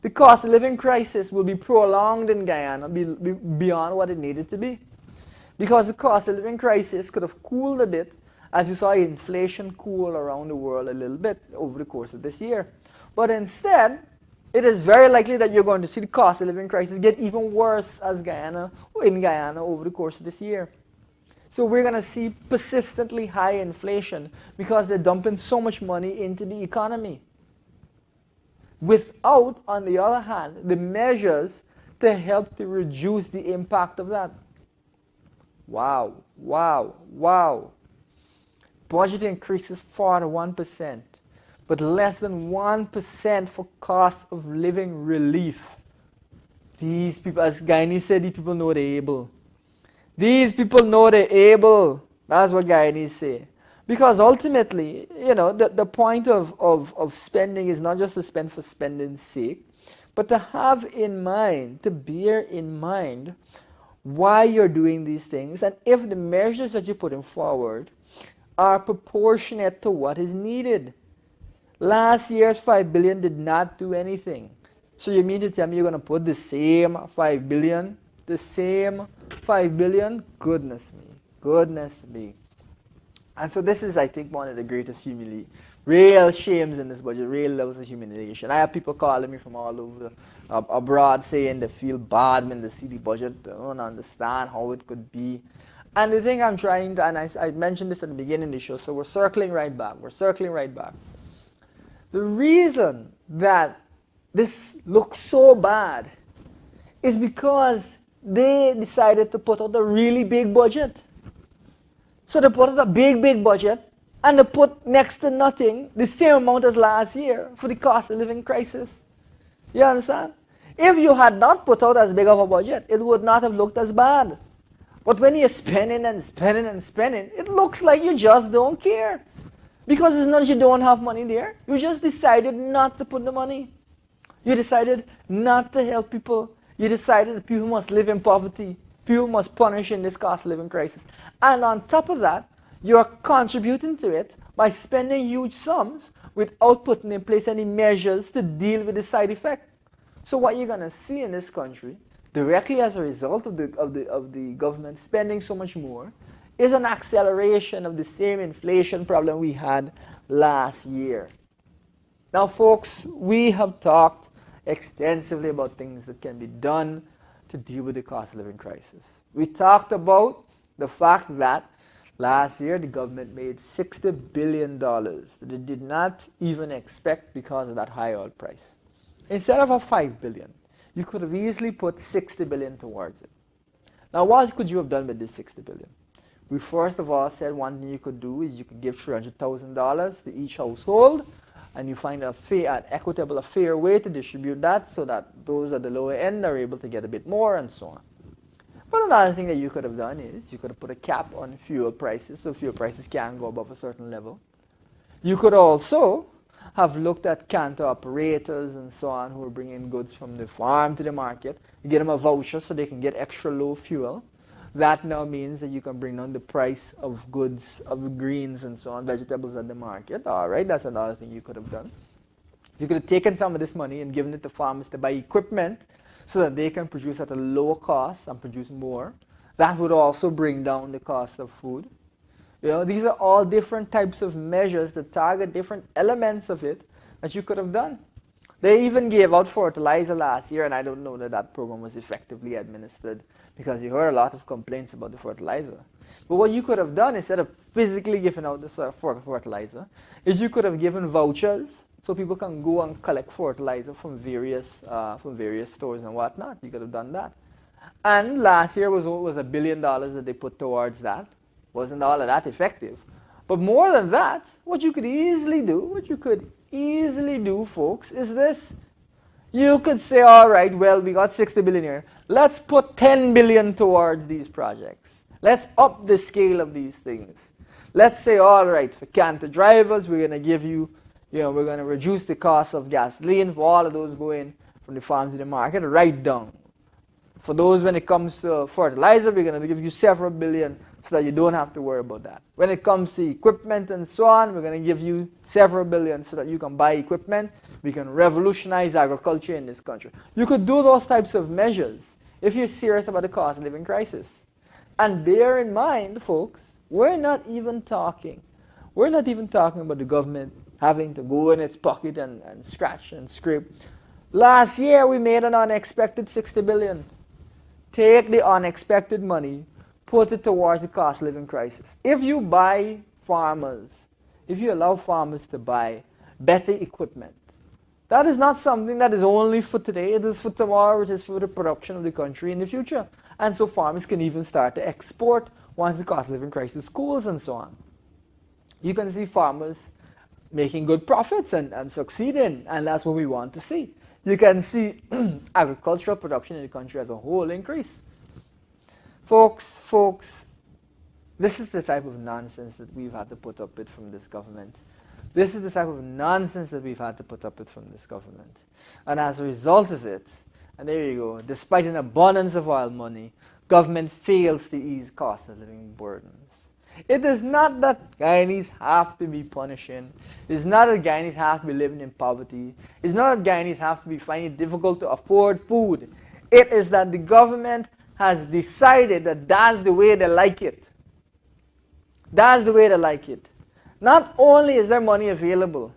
The cost of living crisis will be prolonged in Guyana beyond what it needed to be. Because the cost of living crisis could have cooled a bit, as you saw inflation cool around the world a little bit over the course of this year. But instead, it is very likely that you're going to see the cost of living crisis get even worse in Guyana over the course of this year. So we're going to see persistently high inflation because they're dumping so much money into the economy, without, on the other hand, the measures to help to reduce the impact of that. Wow, wow, wow. Budget increases 41%, but less than 1% for cost of living relief. These people, as Guyanese said, these people know they're able. These people know they're able. That's what Guyanese say. Because ultimately, you know, the point of spending is not just to spend for spending's sake, but to have in mind, to bear in mind why you're doing these things, and if the measures that you're putting forward are proportionate to what is needed. Last year's $5 billion did not do anything. So you mean to tell me you're going to put the same $5 billion? The same $5 billion? Goodness me. Goodness me. And so this is, I think, one of the greatest real shames in this budget, real levels of humiliation. I have people calling me from all over abroad saying they feel bad when they see the budget. They don't understand how it could be. And the thing I'm trying to, and I mentioned this at the beginning of the show, so we're circling right back. The reason that this looks so bad is because they decided to put out a really big budget. So they put out a big budget, and they put next to nothing, the same amount as last year for the cost of living crisis. You understand? If you had not put out as big of a budget, it would not have looked as bad. But when you're spending and spending and spending, it looks like you just don't care. Because it's not that you don't have money there. You just decided not to put the money. You decided not to help people. You decided that people must live in poverty. People must punish in this cost of living crisis. And on top of that, you are contributing to it by spending huge sums without putting in place any measures to deal with the side effect. So what you're going to see in this country, directly as a result of the government spending so much more, is an acceleration of the same inflation problem we had last year. Now, folks, we have talked extensively about things that can be done to deal with the cost of living crisis. We talked about the fact that last year the government made $60 billion that it did not even expect because of that high oil price. Instead of a $5 billion, you could have easily put $60 billion towards it. Now, what could you have done with this $60 billion? We first of all said one thing you could do is you could give $300,000 to each household, and you find an equitable, a fair way to distribute that so that those at the lower end are able to get a bit more and so on. But another thing that you could have done is you could have put a cap on fuel prices, so fuel prices can't go above a certain level. You could also have looked at canter operators and so on who are bringing goods from the farm to the market. You get them a voucher so they can get extra low fuel. That now means that you can bring down the price of goods, of greens and so on, vegetables at the market. All right, that's another thing you could have done. You could have taken some of this money and given it to farmers to buy equipment so that they can produce at a lower cost and produce more. That would also bring down the cost of food. You know, these are all different types of measures that target different elements of it that you could have done. They even gave out fertilizer last year, and I don't know that that program was effectively administered because you heard a lot of complaints about the fertilizer. But what you could have done instead of physically giving out the fertilizer is you could have given vouchers so people can go and collect fertilizer from various stores and whatnot. You could have done that. And last year was $1 billion that they put towards that. Wasn't all of that effective. But more than that, what you could easily do, folks, is this. You could say, all right, well, we got 60 billion here. Let's put 10 billion towards these projects. Let's up the scale of these things. Let's say, all right, for canter drivers, we're going to give you, we're going to reduce the cost of gasoline for all of those going from the farm to the market, right down. For those, when it comes to fertilizer, we're going to give you several billion so that you don't have to worry about that. When it comes to equipment and so on, we're going to give you several billion so that you can buy equipment. We can revolutionize agriculture in this country. You could do those types of measures if you're serious about the cost of living crisis. And bear in mind, folks, we're not even talking about the government having to go in its pocket and scratch and scrape. Last year, we made an unexpected 60 billion. Take the unexpected money, put it towards the cost of living crisis. If you allow farmers to buy better equipment, that is not something that is only for today. It is for tomorrow. It is for the production of the country in the future. And so farmers can even start to export once the cost of living crisis cools and so on. You can see farmers making good profits and succeeding, and that's what we want to see. You can see agricultural production in the country as a whole increase. Folks, this is the type of nonsense that we've had to put up with from this government. This is the type of nonsense that we've had to put up with from this government. And as a result of it, and there you go, despite an abundance of oil money, government fails to ease cost of living burdens. It is not that Guyanese have to be punishing. It's not that Guyanese have to be living in poverty. It's not that Guyanese have to be finding it difficult to afford food. It is that the government has decided that that's the way they like it. That's the way they like it. Not only is there money available,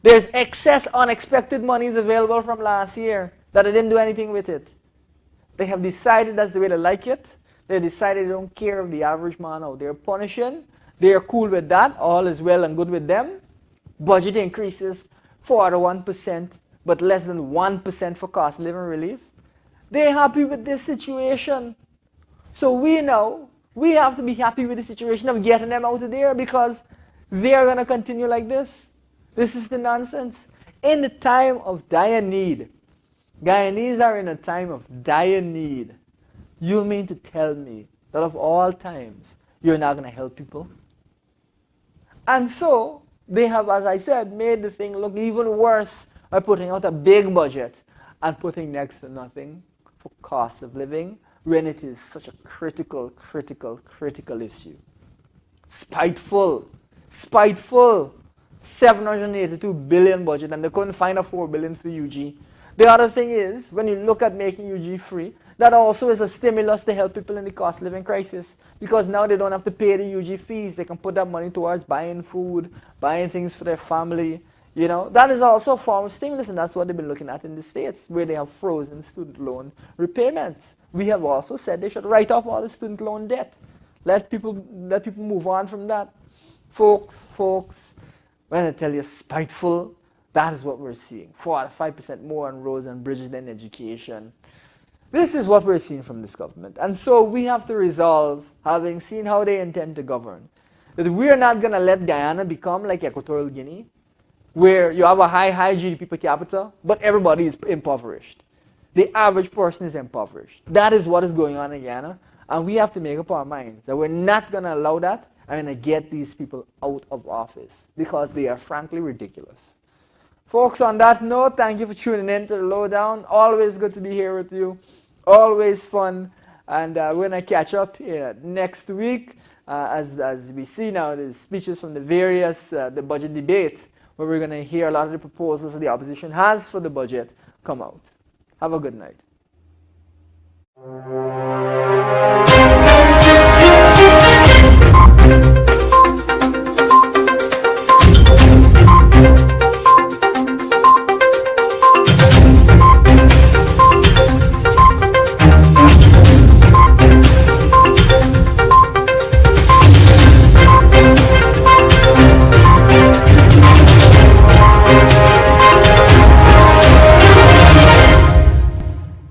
there's excess unexpected monies available from last year that they didn't do anything with it. They have decided that's the way they like it. They decided they don't care of the average man out there punishing. They are cool with that. All is well and good with them. Budget increases 41%, but less than 1% for cost of living relief. They're happy with this situation. So we know we have to be happy with the situation of getting them out of there because they're going to continue like this. This is the nonsense. In a time of dire need, Guyanese are in a time of dire need. You mean to tell me that of all times, you're not going to help people? And so, they have, as I said, made the thing look even worse by putting out a big budget and putting next to nothing for cost of living when it is such a critical issue. Spiteful. 782 billion budget, and they couldn't find a 4 billion for UG. The other thing is, when you look at making UG free, that also is a stimulus to help people in the cost of living crisis, because now they don't have to pay the UG fees. They can put that money towards buying food, buying things for their family. You know, that is also a form of stimulus, and that's what they've been looking at in the States, where they have frozen student loan repayments. We have also said they should write off all the student loan debt. Let people move on from that. Folks, when I tell you spiteful, that is what we're seeing. 4 to 5% more on roads and bridges than education. This is what we're seeing from this government. And so we have to resolve, having seen how they intend to govern, that we're not going to let Guyana become like Equatorial Guinea, where you have a high GDP per capita, but everybody is impoverished. The average person is impoverished. That is what is going on in Guyana. And we have to make up our minds that we're not going to allow that. I'm going to get these people out of office because they are frankly ridiculous. Folks, on that note, thank you for tuning in to the Lowdown. Always good to be here with you. Always fun. And we're going to catch up next week as we see now the speeches from the various, the budget debate, where we're going to hear a lot of the proposals that the opposition has for the budget come out. Have a good night.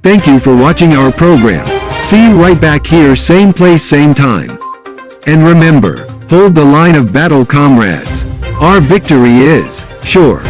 Thank you for watching our program. See you right back here, same place, same time. And remember, hold the line of battle, comrades. Our victory is sure.